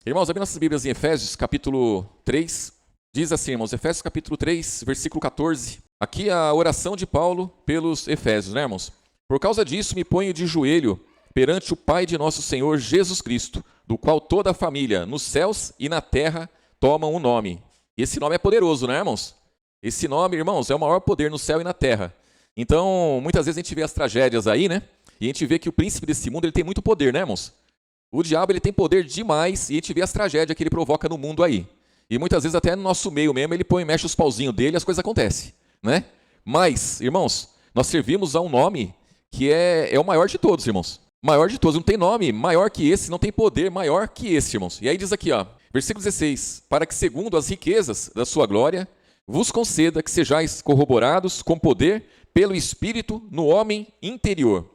Irmãos, abre nossas Bíblias em Efésios, capítulo 3. Diz assim, irmãos, Efésios capítulo 3, versículo 14. Aqui a oração de Paulo pelos Efésios, né, irmãos? Por causa disso, me ponho de joelho perante o Pai de nosso Senhor Jesus Cristo, do qual toda a família, nos céus e na terra, tomam um nome. E esse nome é poderoso, né, irmãos? Esse nome, irmãos, é o maior poder no céu e na terra. Então, muitas vezes a gente vê as tragédias aí, né? E a gente vê que o príncipe desse mundo ele tem muito poder, né, irmãos? O diabo ele tem poder demais e a gente vê as tragédias que ele provoca no mundo aí. E muitas vezes até no nosso meio mesmo ele mexe os pauzinhos dele e as coisas acontecem, né? Mas, irmãos, nós servimos a um nome que é o maior de todos, irmãos. Maior de todos. Não tem nome maior que esse, não tem poder maior que esse, irmãos. E aí diz aqui, ó, versículo 16. Para que segundo as riquezas da sua glória, vos conceda que sejais corroborados com poder pelo Espírito no homem interior,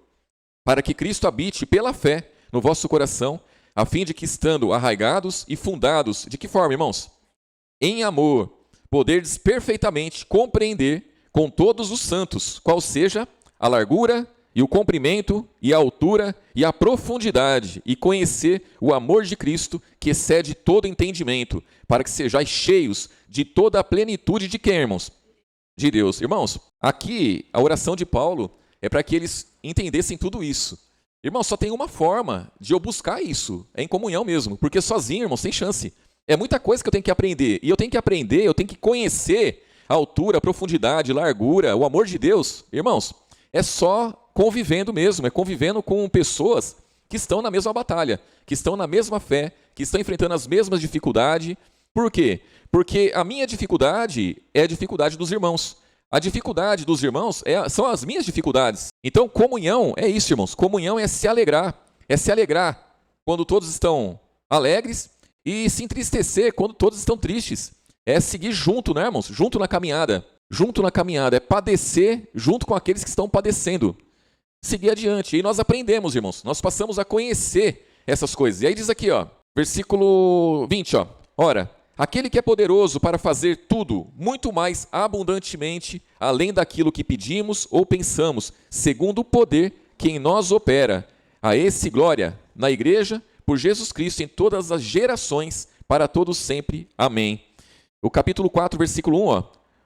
para que Cristo habite pela fé no vosso coração, a fim de que, estando arraigados e fundados, de que forma, irmãos? Em amor, poderdes perfeitamente compreender com todos os santos, qual seja a largura e o comprimento e a altura e a profundidade, e conhecer o amor de Cristo, que excede todo entendimento, para que sejais cheios de toda a plenitude de quem, irmãos? De Deus. Irmãos, aqui a oração de Paulo é para que eles entendessem tudo isso. Irmão, só tem uma forma de eu buscar isso, é em comunhão mesmo, porque sozinho, irmão, sem chance. É muita coisa que eu tenho que aprender, e eu tenho que aprender, eu tenho que conhecer a altura, a profundidade, a largura, o amor de Deus. Irmãos, é só convivendo mesmo, é convivendo com pessoas que estão na mesma batalha, que estão na mesma fé, que estão enfrentando as mesmas dificuldades. Por quê? Porque a minha dificuldade é a dificuldade dos irmãos. A dificuldade dos irmãos são as minhas dificuldades. Então, comunhão é isso, irmãos. Comunhão é se alegrar. É se alegrar quando todos estão alegres e se entristecer quando todos estão tristes. É seguir junto, né, irmãos? Junto na caminhada. Junto na caminhada. É padecer junto com aqueles que estão padecendo. Seguir adiante. E nós aprendemos, irmãos. Nós passamos a conhecer essas coisas. E aí diz aqui, ó, versículo 20, ó. Ora, aquele que é poderoso para fazer tudo, muito mais abundantemente, além daquilo que pedimos ou pensamos, segundo o poder que em nós opera. A esse glória na igreja, por Jesus Cristo, em todas as gerações, para todos sempre. Amém. O capítulo 4, versículo 1, ó.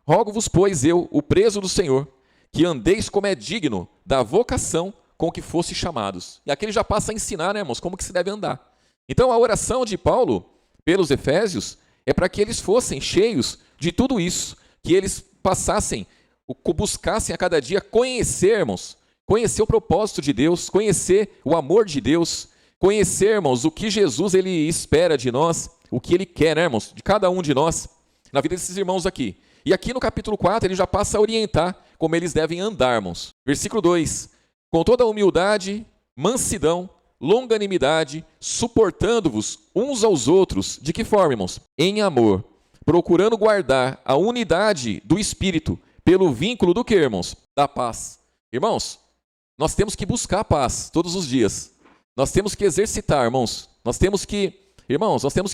Rogo-vos, pois eu, o preso do Senhor, que andeis como é digno da vocação com que fosse chamados. E aqui ele já passa a ensinar, né, irmãos, como que se deve andar. Então, a oração de Paulo pelos Efésios é para que eles fossem cheios de tudo isso, que eles passassem, buscassem a cada dia conhecer, irmãos, conhecer o propósito de Deus, conhecer o amor de Deus, conhecer, irmãos, o que Jesus ele espera de nós, o que ele quer, né, irmãos, de cada um de nós, na vida desses irmãos aqui. E aqui no capítulo 4 ele já passa a orientar como eles devem andar, irmãos. Versículo 2, com toda a humildade, mansidão, longanimidade, suportando-vos uns aos outros. De que forma, irmãos? Em amor, procurando guardar a unidade do Espírito pelo vínculo do que, irmãos? Da paz. Irmãos, nós temos que buscar a paz todos os dias. Nós temos que exercitar, irmãos. Nós temos que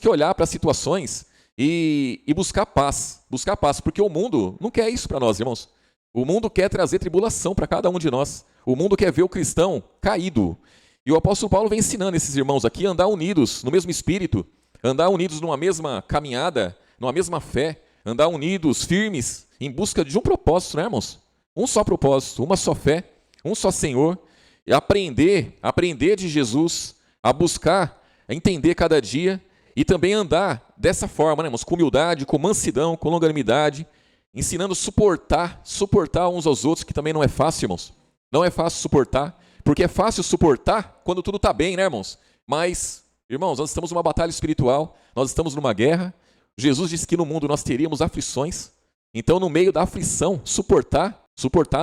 olhar para as situações e buscar paz. Buscar paz, porque o mundo não quer isso para nós, irmãos. O mundo quer trazer tribulação para cada um de nós. O mundo quer ver o cristão caído. E o apóstolo Paulo vem ensinando esses irmãos aqui a andar unidos no mesmo espírito, andar unidos numa mesma caminhada, numa mesma fé, andar unidos, firmes, em busca de um propósito, né, irmãos? Um só propósito, uma só fé, um só Senhor, e aprender de Jesus, a buscar, a entender cada dia e também andar dessa forma, né, irmãos? Com humildade, com mansidão, com longanimidade, ensinando a suportar uns aos outros, que também não é fácil, irmãos. Não é fácil suportar. Porque é fácil suportar quando tudo está bem, né, irmãos? Mas, irmãos, nós estamos numa batalha espiritual, nós estamos numa guerra. Jesus disse que no mundo nós teríamos aflições. Então, no meio da aflição, suportar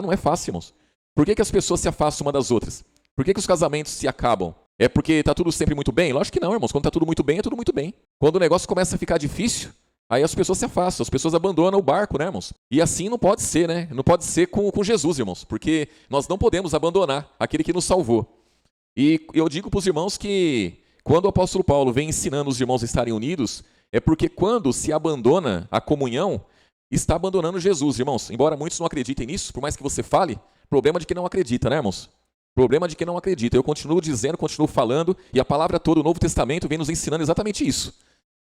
não é fácil, irmãos. Por que as pessoas se afastam uma das outras? Por que os casamentos se acabam? É porque está tudo sempre muito bem? Lógico que não, irmãos. Quando está tudo muito bem, é tudo muito bem. Quando o negócio começa a ficar difícil, aí as pessoas se afastam, as pessoas abandonam o barco, né, irmãos? E assim não pode ser, né? Não pode ser com Jesus, irmãos, porque nós não podemos abandonar aquele que nos salvou. E eu digo para os irmãos que quando o apóstolo Paulo vem ensinando os irmãos a estarem unidos, é porque quando se abandona a comunhão, está abandonando Jesus, irmãos. Embora muitos não acreditem nisso, por mais que você fale, problema de que não acredita, né, irmãos? Problema de quem não acredita. Eu continuo dizendo, continuo falando, e a palavra toda, o Novo Testamento, vem nos ensinando exatamente isso.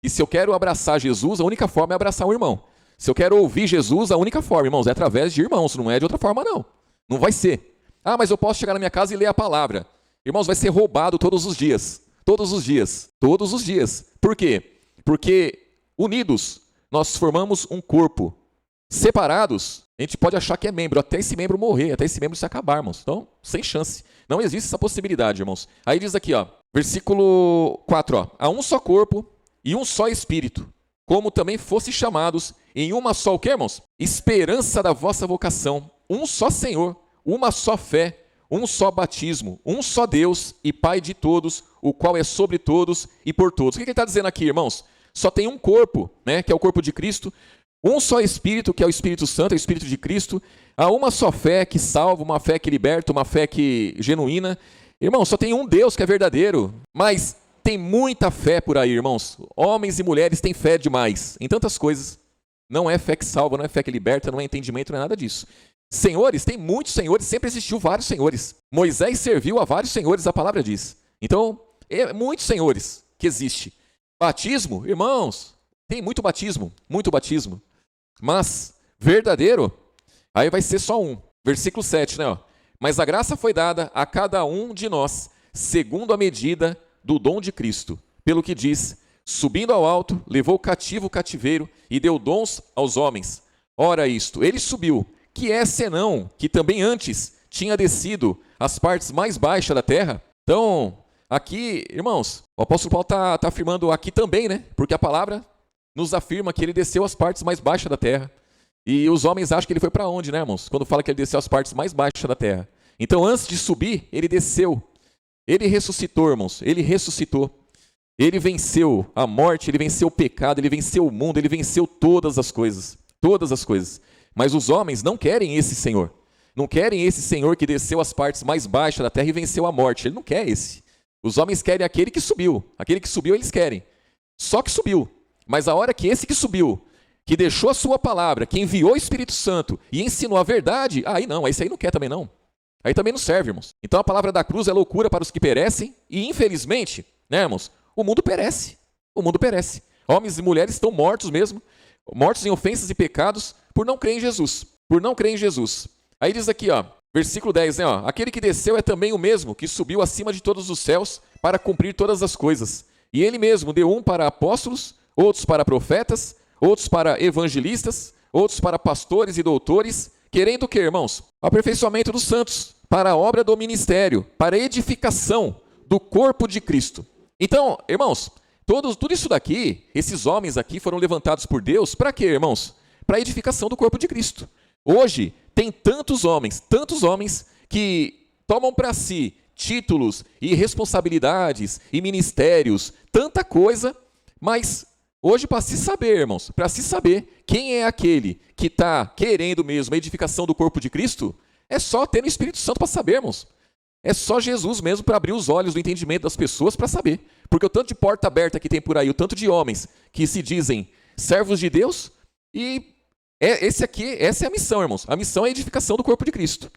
E se eu quero abraçar Jesus, a única forma é abraçar o irmão. Se eu quero ouvir Jesus, a única forma, irmãos, é através de irmãos, não é de outra forma, não. Não vai ser. Ah, mas eu posso chegar na minha casa e ler a palavra. Irmãos, vai ser roubado todos os dias. Todos os dias. Todos os dias. Por quê? Porque unidos, nós formamos um corpo. Separados, a gente pode achar que é membro, até esse membro morrer, até esse membro se acabar, irmãos. Então, sem chance. Não existe essa possibilidade, irmãos. Aí diz aqui, ó, versículo 4, ó, há um só corpo e um só espírito, como também fossem chamados em uma só, o que, irmãos? Esperança da vossa vocação, um só Senhor, uma só fé, um só batismo, um só Deus e Pai de todos, o qual é sobre todos e por todos. O que ele está dizendo aqui, irmãos? Só tem um corpo, né, que é o corpo de Cristo, um só Espírito, que é o Espírito Santo, é o Espírito de Cristo. Há uma só fé que salva, uma fé que liberta, uma fé que genuína. Irmão, só tem um Deus que é verdadeiro. Mas tem muita fé por aí, irmãos. Homens e mulheres têm fé demais em tantas coisas. Não é fé que salva, não é fé que liberta, não é entendimento, não é nada disso. Senhores, tem muitos senhores, sempre existiu vários senhores. Moisés serviu a vários senhores, a palavra diz. Então, muitos senhores que existe. Batismo, irmãos, tem muito batismo, muito batismo. Mas, verdadeiro, aí vai ser só um. Versículo 7, né? Ó. Mas a graça foi dada a cada um de nós, segundo a medida do dom de Cristo. Pelo que diz, subindo ao alto, levou cativo o cativeiro e deu dons aos homens. Ora isto, ele subiu, que é senão que também antes tinha descido às partes mais baixas da terra. Então, aqui, irmãos, o apóstolo Paulo está afirmando aqui também, né? Porque a palavra nos afirma que ele desceu às partes mais baixas da terra. E os homens acham que ele foi para onde, né, irmãos? Quando fala que ele desceu às partes mais baixas da terra. Então, antes de subir, ele desceu. Ele ressuscitou, irmãos. Ele ressuscitou. Ele venceu a morte, ele venceu o pecado, ele venceu o mundo, ele venceu todas as coisas. Todas as coisas. Mas os homens não querem esse Senhor. Não querem esse Senhor que desceu às partes mais baixas da terra e venceu a morte. Ele não quer esse. Os homens querem aquele que subiu. Aquele que subiu, eles querem. Só que subiu. Mas a hora que esse que subiu, que deixou a sua palavra, que enviou o Espírito Santo e ensinou a verdade, aí não, esse aí não quer também não. Aí também não serve, irmãos. Então a palavra da cruz é loucura para os que perecem e infelizmente, né, irmãos, o mundo perece. O mundo perece. Homens e mulheres estão mortos mesmo, mortos em ofensas e pecados por não crer em Jesus. Por não crer em Jesus. Aí diz aqui, ó, versículo 10, né, ó, aquele que desceu é também o mesmo que subiu acima de todos os céus para cumprir todas as coisas. E ele mesmo deu um para apóstolos, outros para profetas, outros para evangelistas, outros para pastores e doutores, querendo o que, irmãos? O aperfeiçoamento dos santos, para a obra do ministério, para a edificação do corpo de Cristo. Então, irmãos, tudo isso daqui, esses homens aqui foram levantados por Deus, para quê, irmãos? Para a edificação do corpo de Cristo. Hoje, tem tantos homens que tomam para si títulos e responsabilidades e ministérios, tanta coisa, mas hoje, para se saber, irmãos, para se saber quem é aquele que está querendo mesmo a edificação do corpo de Cristo, é só ter o Espírito Santo para saber, irmãos. É só Jesus mesmo para abrir os olhos do entendimento das pessoas para saber. Porque o tanto de porta aberta que tem por aí, o tanto de homens que se dizem servos de Deus, e essa é a missão, irmãos. A missão é a edificação do corpo de Cristo.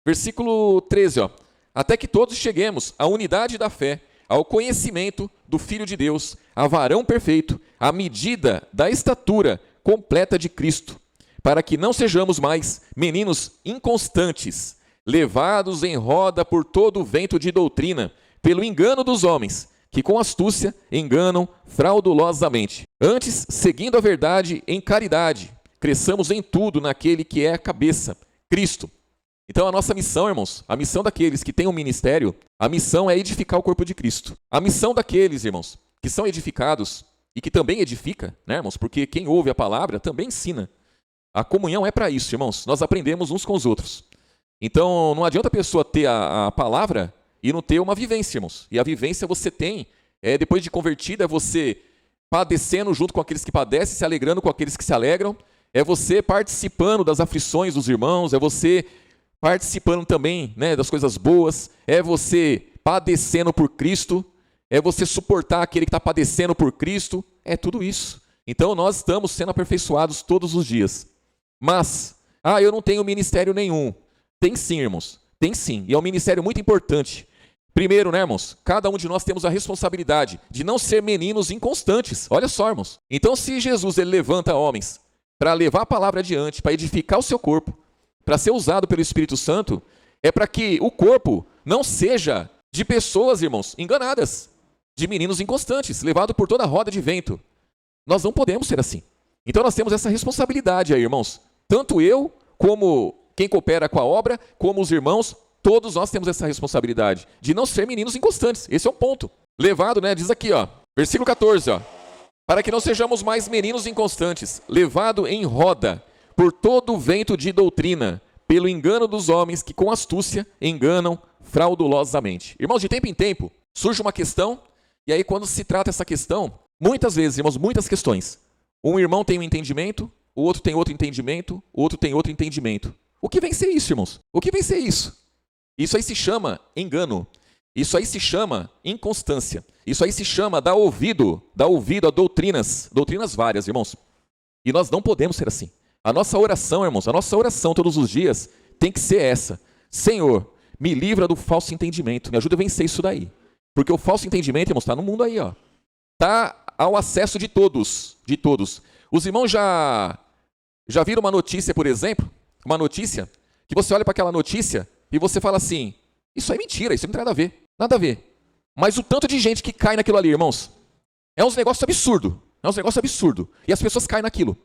Versículo 13, ó. Até que todos cheguemos à unidade da fé, ao conhecimento do Filho de Deus, a varão perfeito, à medida da estatura completa de Cristo, para que não sejamos mais meninos inconstantes, levados em roda por todo o vento de doutrina, pelo engano dos homens, que com astúcia enganam fraudulosamente. Antes, seguindo a verdade em caridade, cresçamos em tudo naquele que é a cabeça, Cristo. Então a nossa missão, irmãos, a missão daqueles que têm um ministério, a missão é edificar o corpo de Cristo. A missão daqueles, irmãos, que são edificados e que também edifica, né, irmãos? Porque quem ouve a palavra também ensina. A comunhão é para isso, irmãos. Nós aprendemos uns com os outros. Então não adianta a pessoa ter a palavra e não ter uma vivência, irmãos. E a vivência você tem, depois de convertida, é você padecendo junto com aqueles que padecem, se alegrando com aqueles que se alegram, é você participando das aflições dos irmãos, é você participando também, né, das coisas boas, é você padecendo por Cristo, é você suportar aquele que está padecendo por Cristo, é tudo isso. Então nós estamos sendo aperfeiçoados todos os dias. Mas, eu não tenho ministério nenhum. Tem sim, irmãos. Tem sim, e é um ministério muito importante. Primeiro, né, irmãos, cada um de nós temos a responsabilidade de não ser meninos inconstantes. Olha só, irmãos. Então, se Jesus ele levanta homens para levar a palavra adiante, para edificar o seu corpo, para ser usado pelo Espírito Santo, é para que o corpo não seja de pessoas, irmãos, enganadas, de meninos inconstantes, levado por toda a roda de vento. Nós não podemos ser assim. Então, nós temos essa responsabilidade aí, irmãos. Tanto eu, como quem coopera com a obra, como os irmãos, todos nós temos essa responsabilidade de não ser meninos inconstantes. Esse é o ponto. Levado, né? Diz aqui, ó, versículo 14, ó. Para que não sejamos mais meninos inconstantes, levado em roda por todo o vento de doutrina, pelo engano dos homens que com astúcia enganam fraudulosamente. Irmãos, de tempo em tempo surge uma questão, e aí quando se trata essa questão, muitas vezes, irmãos, muitas questões. Um irmão tem um entendimento, o outro tem outro entendimento, o outro tem outro entendimento. O que vem ser isso, irmãos? O que vem ser isso? Isso aí se chama engano. Isso aí se chama inconstância. Isso aí se chama dar ouvido a doutrinas várias, irmãos. E nós não podemos ser assim. A nossa oração, irmãos, a nossa oração todos os dias tem que ser essa. Senhor, me livra do falso entendimento, me ajuda a vencer isso daí. Porque o falso entendimento, irmãos, está no mundo aí, ó. Está ao acesso de todos, de todos. Os irmãos já viram uma notícia, por exemplo, uma notícia, que você olha para aquela notícia e você fala assim, isso é mentira, isso não tem nada a ver. Nada a ver. Mas o tanto de gente que cai naquilo ali, irmãos, é uns negócios absurdos. É uns negócios absurdos. E as pessoas caem naquilo.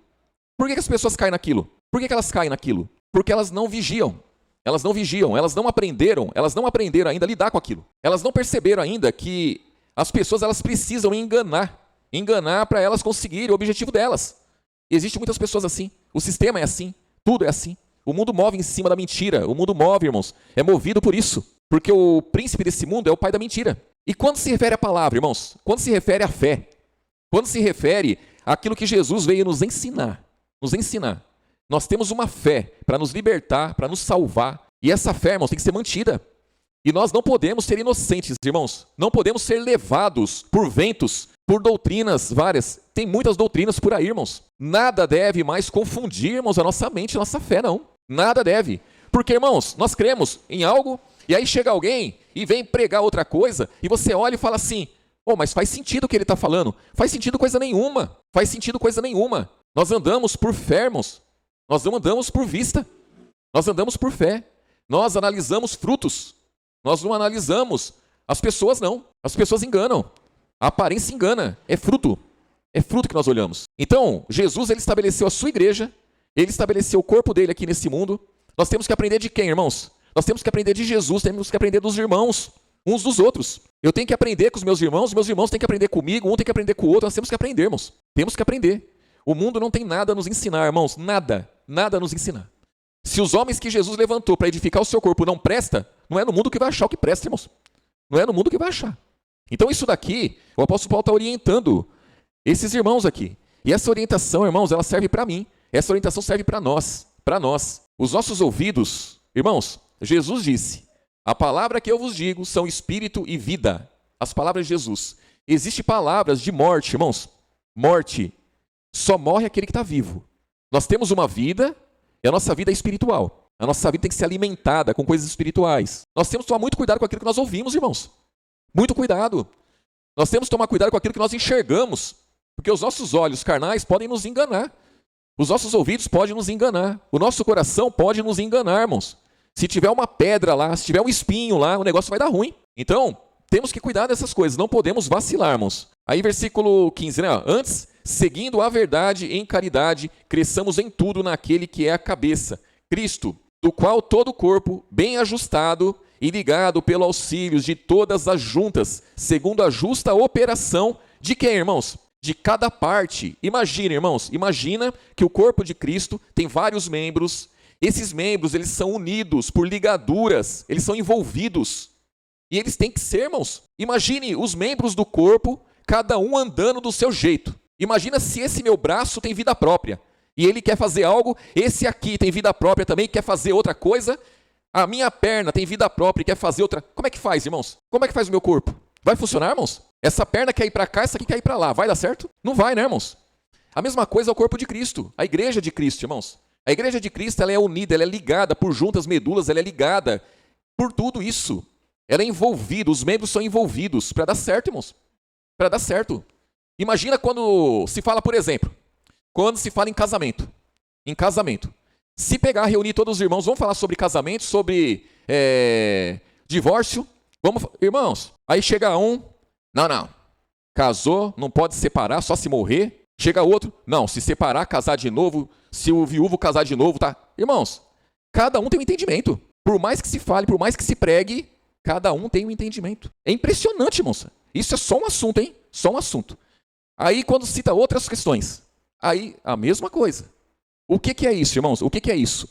Por que as pessoas caem naquilo? Por que elas caem naquilo? Porque elas não vigiam. Elas não vigiam, elas não aprenderam ainda a lidar com aquilo. Elas não perceberam ainda que as pessoas elas precisam enganar para elas conseguirem o objetivo delas. E existem muitas pessoas assim. O sistema é assim, tudo é assim. O mundo move em cima da mentira. O mundo move, irmãos, é movido por isso. Porque o príncipe desse mundo é o pai da mentira. E quando se refere à palavra, irmãos, quando se refere à fé, quando se refere àquilo que Jesus veio nos ensinar, nós temos uma fé para nos libertar, para nos salvar. E essa fé, irmãos, tem que ser mantida. E nós não podemos ser inocentes, irmãos. Não podemos ser levados por ventos, por doutrinas várias. Tem muitas doutrinas por aí, irmãos. Nada deve mais confundir, irmãos, a nossa mente, a nossa fé, não. Nada deve. Porque, irmãos, nós cremos em algo, e aí chega alguém e vem pregar outra coisa, e você olha e fala assim, mas faz sentido o que ele está falando. Faz sentido coisa nenhuma. Faz sentido coisa nenhuma. Nós andamos por fé, irmãos. Nós não andamos por vista. Nós andamos por fé. Nós analisamos frutos. Nós não analisamos. As pessoas não. As pessoas enganam. A aparência engana. É fruto. É fruto que nós olhamos. Então, Jesus ele estabeleceu a sua igreja. Ele estabeleceu o corpo dele aqui nesse mundo. Nós temos que aprender de quem, irmãos? Nós temos que aprender de Jesus. Temos que aprender dos irmãos. Uns dos outros. Eu tenho que aprender com os meus irmãos têm que aprender comigo, um tem que aprender com o outro. Nós temos que aprender, irmãos. Temos que aprender. O mundo não tem nada a nos ensinar, irmãos. Nada a nos ensinar. Se os homens que Jesus levantou para edificar o seu corpo não presta, não é no mundo que vai achar o que presta, irmãos. Não é no mundo que vai achar. Então isso daqui, o apóstolo Paulo está orientando esses irmãos aqui. E essa orientação, irmãos, ela serve para mim. Essa orientação serve para nós. Para nós. Os nossos ouvidos, irmãos, Jesus disse, a palavra que eu vos digo são espírito e vida. As palavras de Jesus. Existem palavras de morte, irmãos. Morte. Só morre aquele que está vivo. Nós temos uma vida e a nossa vida é espiritual. A nossa vida tem que ser alimentada com coisas espirituais. Nós temos que tomar muito cuidado com aquilo que nós ouvimos, irmãos. Muito cuidado. Nós temos que tomar cuidado com aquilo que nós enxergamos. Porque os nossos olhos carnais podem nos enganar. Os nossos ouvidos podem nos enganar. O nosso coração pode nos enganar, irmãos. Se tiver uma pedra lá, se tiver um espinho lá, o negócio vai dar ruim. Então, temos que cuidar dessas coisas. Não podemos vacilar, irmãos. Aí, versículo 15, né? Antes, seguindo a verdade em caridade, cresçamos em tudo naquele que é a cabeça, Cristo, do qual todo o corpo, bem ajustado e ligado pelo auxílio de todas as juntas, segundo a justa operação de quem, irmãos? De cada parte. Imagina, irmãos, imagina que o corpo de Cristo tem vários membros. Esses membros, eles são unidos por ligaduras, eles são envolvidos. E eles têm que ser, irmãos. Imagine os membros do corpo, cada um andando do seu jeito. Imagina se esse meu braço tem vida própria. E ele quer fazer algo, esse aqui tem vida própria também, quer fazer outra coisa. A minha perna tem vida própria e quer fazer outra. Como é que faz, irmãos? Como é que faz o meu corpo? Vai funcionar, irmãos? Essa perna quer ir para cá, essa aqui quer ir para lá. Vai dar certo? Não vai, né, irmãos? A mesma coisa é o corpo de Cristo, a igreja de Cristo, irmãos. A igreja de Cristo ela é unida, ela é ligada por juntas medulas, ela é ligada por tudo isso. Ela é envolvida, os membros são envolvidos para dar certo, irmãos. Para dar certo. Imagina quando se fala, por exemplo, quando se fala em casamento. Em casamento. Se pegar, reunir todos os irmãos, vamos falar sobre casamento, sobre divórcio. Irmãos, aí chega um, não, casou, não pode separar, só se morrer. Chega outro, não, se separar, casar de novo, se o viúvo casar de novo, tá? Irmãos, cada um tem um entendimento. Por mais que se fale, por mais que se pregue, cada um tem um entendimento. É impressionante, irmãos. Isso é só um assunto, hein? Só um assunto. Aí, quando cita outras questões, aí a mesma coisa. O que é isso, irmãos? O que é isso?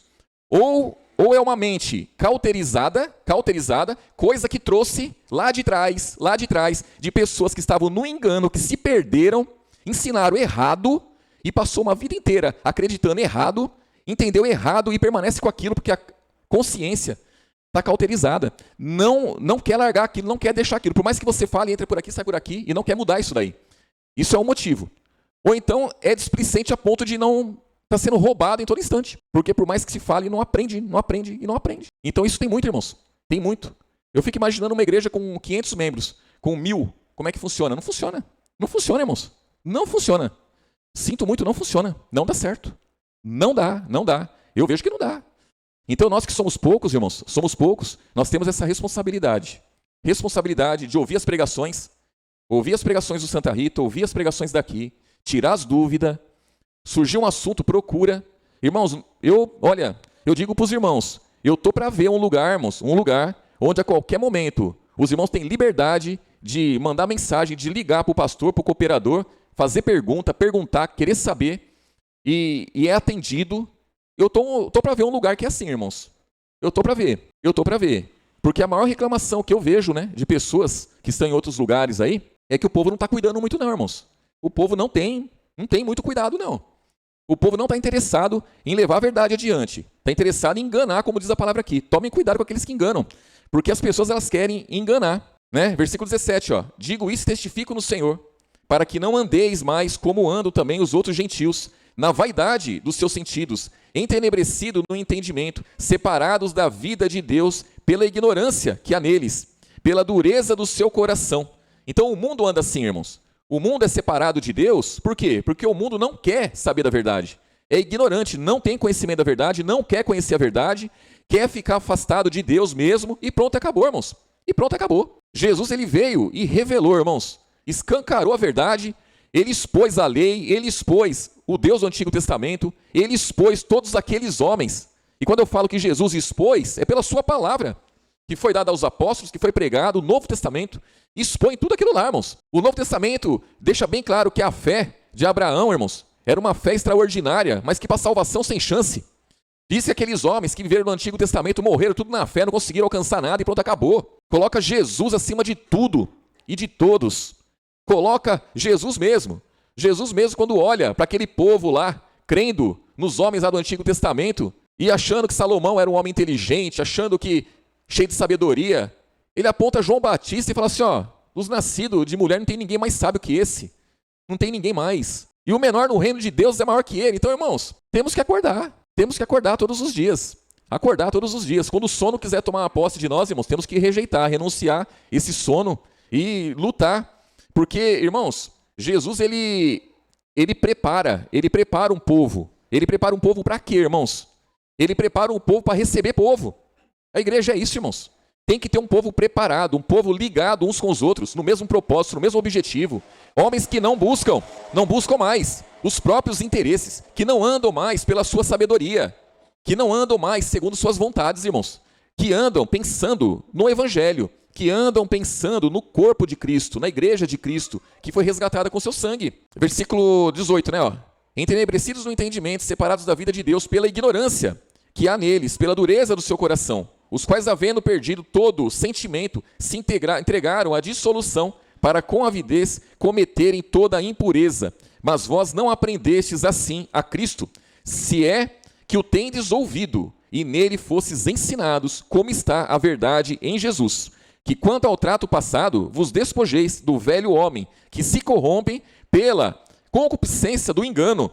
Ou é uma mente cauterizada, coisa que trouxe lá de trás, de pessoas que estavam no engano, que se perderam, ensinaram errado e passou uma vida inteira acreditando errado, entendeu errado e permanece com aquilo porque a consciência está cauterizada. Não quer largar aquilo, não quer deixar aquilo. Por mais que você fale, entre por aqui, sai por aqui e não quer mudar isso daí. Isso é um motivo. Ou então é displicente a ponto de não estar sendo roubado em todo instante. Porque por mais que se fale, não aprende. Então isso tem muito, irmãos. Tem muito. Eu fico imaginando uma igreja com 500 membros, com 1000. Como é que funciona? Não funciona. Não funciona, irmãos. Não funciona. Sinto muito, não funciona. Não dá certo. Não dá. Eu vejo que não dá. Então nós que somos poucos, irmãos, nós temos essa responsabilidade. Responsabilidade de ouvir as pregações do Santa Rita, ouvir as pregações daqui, tirar as dúvidas, surgiu um assunto, procura. Irmãos, eu digo para os irmãos, eu estou para ver um lugar, irmãos, onde a qualquer momento os irmãos têm liberdade de mandar mensagem, de ligar para o pastor, para o cooperador, fazer perguntar, querer saber, e é atendido. Eu estou para ver um lugar que é assim, irmãos. Eu estou para ver. Porque a maior reclamação que eu vejo, né, de pessoas que estão em outros lugares aí, é que o povo não está cuidando muito não, irmãos. O povo não tem muito cuidado, não. O povo não está interessado em levar a verdade adiante. Está interessado em enganar, como diz a palavra aqui. Tomem cuidado com aqueles que enganam. Porque as pessoas elas querem enganar. Né? Versículo 17, ó. Digo isso e testifico no Senhor, para que não andeis mais como andam também os outros gentios, na vaidade dos seus sentidos, entenebrecido no entendimento, separados da vida de Deus pela ignorância que há neles, pela dureza do seu coração. Então o mundo anda assim, irmãos. O mundo é separado de Deus, por quê? Porque o mundo não quer saber da verdade. É ignorante, não tem conhecimento da verdade, não quer conhecer a verdade, quer ficar afastado de Deus mesmo e pronto, acabou, irmãos. E pronto, acabou. Jesus ele veio e revelou, irmãos, escancarou a verdade, ele expôs a lei, ele expôs o Deus do Antigo Testamento, ele expôs todos aqueles homens. E quando eu falo que Jesus expôs, é pela sua palavra, que foi dada aos apóstolos, que foi pregado, o Novo Testamento, expõe tudo aquilo lá, irmãos. O Novo Testamento deixa bem claro que a fé de Abraão, irmãos, era uma fé extraordinária, mas que para salvação sem chance. Diz que aqueles homens que viveram no Antigo Testamento morreram tudo na fé, não conseguiram alcançar nada e pronto, acabou. Coloca Jesus acima de tudo e de todos. Coloca Jesus mesmo. Jesus mesmo quando olha para aquele povo lá, crendo nos homens lá do Antigo Testamento e achando que Salomão era um homem inteligente, achando que cheio de sabedoria, ele aponta João Batista e fala assim, ó, os nascidos de mulher não tem ninguém mais sábio que esse. Não tem ninguém mais. E o menor no reino de Deus é maior que ele. Então, irmãos, temos que acordar. Temos que acordar todos os dias. Acordar todos os dias. Quando o sono quiser tomar a posse de nós, irmãos, temos que rejeitar, renunciar esse sono e lutar. Porque, irmãos, Jesus, ele prepara um povo. Ele prepara um povo para quê, irmãos? Ele prepara um povo para receber povo. A igreja é isso, irmãos. Tem que ter um povo preparado, um povo ligado uns com os outros, no mesmo propósito, no mesmo objetivo. Homens que não buscam mais os próprios interesses, que não andam mais pela sua sabedoria, que não andam mais segundo suas vontades, irmãos, que andam pensando no Evangelho, que andam pensando no corpo de Cristo, na igreja de Cristo, que foi resgatada com seu sangue. Versículo 18, né? Ó. Entenebrecidos no entendimento, separados da vida de Deus pela ignorância que há neles, pela dureza do seu coração, os quais, havendo perdido todo o sentimento, se entregaram à dissolução, para com avidez cometerem toda a impureza. Mas vós não aprendestes assim a Cristo, se é que o tendes ouvido, e nele fostes ensinados, como está a verdade em Jesus. Que quanto ao trato passado, vos despojeis do velho homem, que se corrompe pela concupiscência do engano,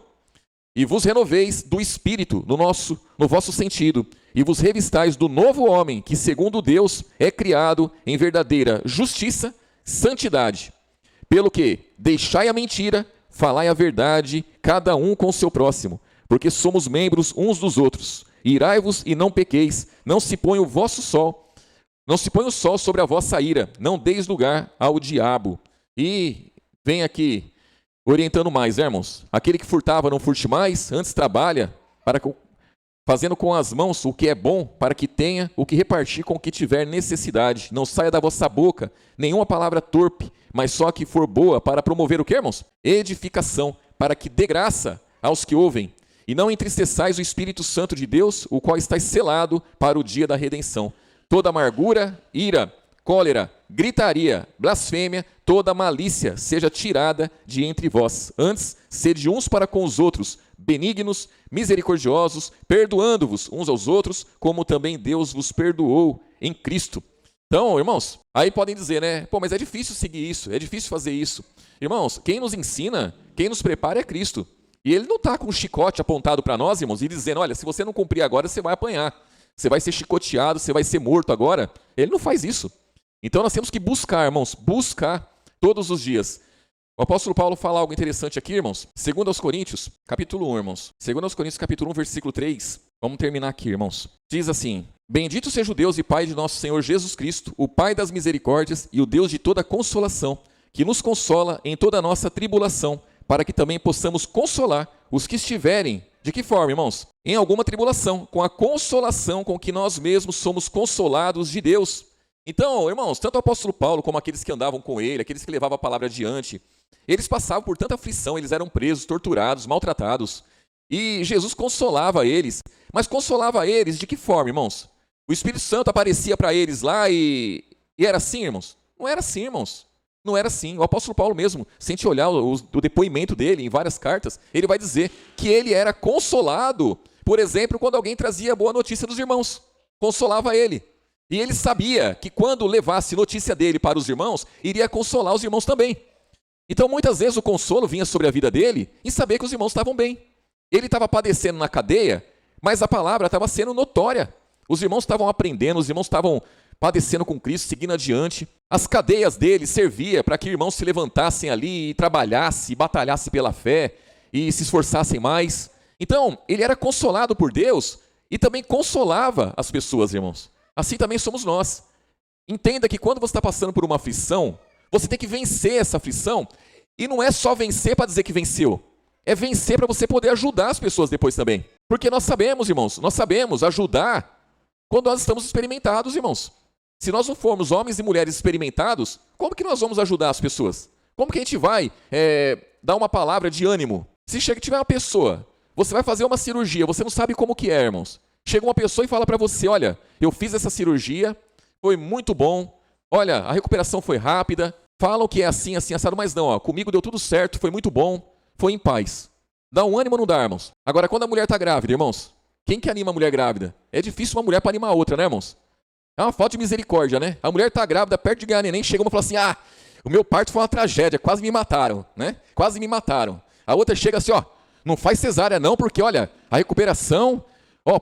e vos renoveis do Espírito no vosso sentido, e vos revistais do novo homem, que segundo Deus é criado em verdadeira justiça, santidade. Pelo que, deixai a mentira, falai a verdade, cada um com o seu próximo, porque somos membros uns dos outros. Irai-vos e não pequeis, não se ponha o sol sobre a vossa ira, não deis lugar ao diabo. E vem aqui orientando mais, irmãos. Aquele que furtava, não furte mais, antes trabalha, fazendo com as mãos o que é bom, para que tenha o que repartir com o que tiver necessidade. Não saia da vossa boca nenhuma palavra torpe, mas só a que for boa, para promover o que, irmãos? Edificação, para que dê graça aos que ouvem. E não entristeçais o Espírito Santo de Deus, o qual está selado para o dia da redenção. Toda amargura, ira, cólera, gritaria, blasfêmia, toda malícia seja tirada de entre vós. Antes, sede uns para com os outros, benignos, misericordiosos, perdoando-vos uns aos outros, como também Deus vos perdoou em Cristo. Então, irmãos, aí podem dizer, né? Pô, mas é difícil seguir isso, é difícil fazer isso. Irmãos, quem nos ensina, quem nos prepara é Cristo. E Ele não está com um chicote apontado para nós, irmãos, e dizendo, olha, se você não cumprir agora, você vai apanhar. Você vai ser chicoteado, você vai ser morto agora. Ele não faz isso. Então nós temos que buscar, irmãos, buscar todos os dias. O apóstolo Paulo fala algo interessante aqui, irmãos. 2 Coríntios, capítulo 1, irmãos. 2 Coríntios, capítulo 1, versículo 3. Vamos terminar aqui, irmãos. Diz assim: Bendito seja o Deus e Pai de nosso Senhor Jesus Cristo, o Pai das misericórdias e o Deus de toda consolação, que nos consola em toda a nossa tribulação, para que também possamos consolar os que estiverem. De que forma, irmãos? Em alguma tribulação, com a consolação com que nós mesmos somos consolados de Deus. Então, irmãos, tanto o apóstolo Paulo como aqueles que andavam com ele, aqueles que levavam a palavra adiante, eles passavam por tanta aflição, eles eram presos, torturados, maltratados. E Jesus consolava eles. Mas consolava eles de que forma, irmãos? O Espírito Santo aparecia para eles lá e era assim, irmãos? Não era assim, irmãos. Não era assim. O apóstolo Paulo mesmo, se a gente olhar o depoimento dele em várias cartas, ele vai dizer que ele era consolado, por exemplo, quando alguém trazia boa notícia dos irmãos. Consolava ele. E ele sabia que quando levasse notícia dele para os irmãos, iria consolar os irmãos também. Então, muitas vezes o consolo vinha sobre a vida dele em saber que os irmãos estavam bem. Ele estava padecendo na cadeia, mas a palavra estava sendo notória. Os irmãos estavam aprendendo, os irmãos estavam padecendo com Cristo, seguindo adiante. As cadeias dele serviam para que irmãos se levantassem ali e trabalhassem, batalhassem pela fé e se esforçassem mais. Então, ele era consolado por Deus e também consolava as pessoas, irmãos. Assim também somos nós. Entenda que quando você está passando por uma aflição, você tem que vencer essa aflição. E não é só vencer para dizer que venceu. É vencer para você poder ajudar as pessoas depois também. Porque nós sabemos, irmãos, nós sabemos ajudar quando nós estamos experimentados, irmãos. Se nós não formos homens e mulheres experimentados, como que nós vamos ajudar as pessoas? Como que a gente vai dar uma palavra de ânimo? Se chega e tiver uma pessoa, você vai fazer uma cirurgia, você não sabe como que é, irmãos. Chega uma pessoa e fala para você, olha, eu fiz essa cirurgia, foi muito bom, olha, a recuperação foi rápida, falam que é assim, assim, assado, mas não, ó, comigo deu tudo certo, foi muito bom, foi em paz. Dá um ânimo ou não dá, irmãos? Agora, quando a mulher está grávida, irmãos, quem que anima a mulher grávida? É difícil uma mulher para animar a outra, né, irmãos? É uma falta de misericórdia, né? A mulher está grávida, perto de ganhar neném, chega uma e fala assim, o meu parto foi uma tragédia, quase me mataram, né? Quase me mataram. A outra chega assim, não faz cesárea não, porque, olha, a recuperação,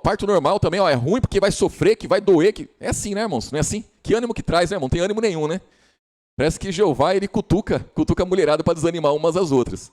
parto normal também, é ruim porque vai sofrer, que vai doer, que... É assim, né, irmãos? Não é assim? Que ânimo que traz, né, irmão? Não tem ânimo nenhum, né? Parece que Jeová, ele cutuca a mulherada para desanimar umas às outras.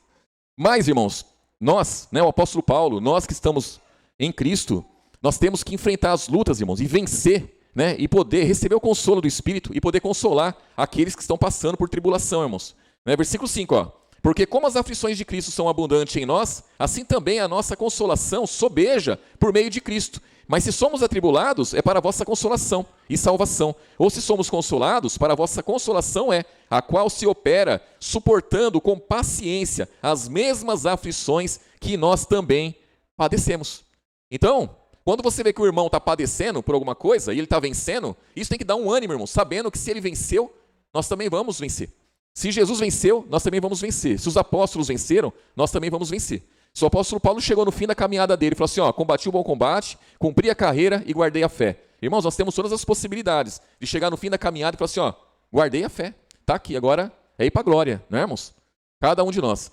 Mas, irmãos, nós, né, o apóstolo Paulo, nós que estamos em Cristo, nós temos que enfrentar as lutas, irmãos, e vencer, né, e poder receber o consolo do Espírito e poder consolar aqueles que estão passando por tribulação, irmãos. Né, versículo 5, Porque como as aflições de Cristo são abundantes em nós, assim também a nossa consolação sobeja por meio de Cristo. Mas se somos atribulados, é para a vossa consolação e salvação. Ou se somos consolados, para a vossa consolação é, a qual se opera, suportando com paciência as mesmas aflições que nós também padecemos. Então, quando você vê que o irmão está padecendo por alguma coisa e ele está vencendo, isso tem que dar um ânimo, irmão, sabendo que se ele venceu, nós também vamos vencer. Se Jesus venceu, nós também vamos vencer. Se os apóstolos venceram, nós também vamos vencer. Se o apóstolo Paulo chegou no fim da caminhada dele e falou assim, combati o bom combate, cumpri a carreira e guardei a fé. Irmãos, nós temos todas as possibilidades de chegar no fim da caminhada e falar assim, guardei a fé, está aqui, agora é ir para a glória, não é, irmãos? Cada um de nós.